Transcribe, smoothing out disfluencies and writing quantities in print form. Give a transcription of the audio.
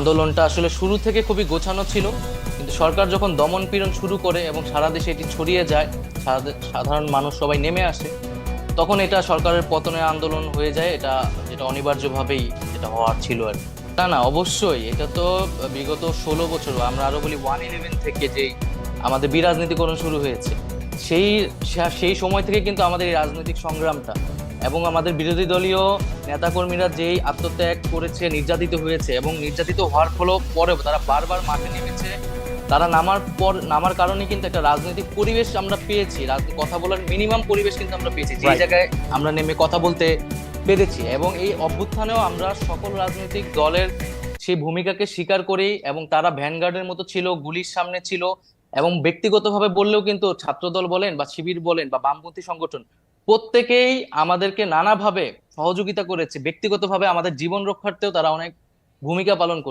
আন্দোলনটা আসলে শুরু থেকে খুবই গোছানো ছিল, কিন্তু সরকার যখন দমন পীড়ন শুরু করে এবং সারা দেশে এটি ছড়িয়ে যায়, সাধারণ মানুষ সবাই নেমে আসে, তখন এটা সরকারের পতনের আন্দোলন হয়ে যায়। এটা যেটা অনিবার্যভাবেই যেটা হওয়ার ছিল আর কি। না না, অবশ্যই এটা তো বিগত 16 বছর, আমরা আরো বলি 111 থেকে যেই আমাদের বিরাজনীতিকরণ শুরু হয়েছে, সেই সেই সময় থেকে কিন্তু আমাদের এই রাজনৈতিক সংগ্রামটা, এবং আমাদের বিরোধী দলীয় নেতাকর্মীরা যেই আত্মত্যাগ করেছে, নির্যাতিত হয়েছে, এবং নির্যাতিত হওয়ার পরেও তারা বারবার মাঠে নেমেছে। তারা নামার কারণে কিন্তু একটা রাজনৈতিক পরিবেশ আমরা পেয়েছি, কথা বলার মিনিমাম পরিবেশ কিন্তু আমরা পেয়েছি, যে রাইট। জায়গায় আমরা নেমে কথা বলতে পেরেছি। এবং এই অভ্যুত্থানেও আমরা সকল রাজনৈতিক দলের সেই ভূমিকাকে স্বীকার করি, এবং তারা ভ্যানগার্ডের মতো ছিল, গুলির সামনে ছিল। এবং ব্যক্তিগতভাবে বললেও কিন্তু ছাত্রদল বলেন বা শিবির বলেন বা বামপন্থী সংগঠন, প্রত্যেকেই আমাদেরকে নানাভাবে সহযোগিতা করেছে। ব্যক্তিগতভাবে আমাদের জীবন রক্ষার্থেও তারা অনেক ভূমিকা পালন করেছে।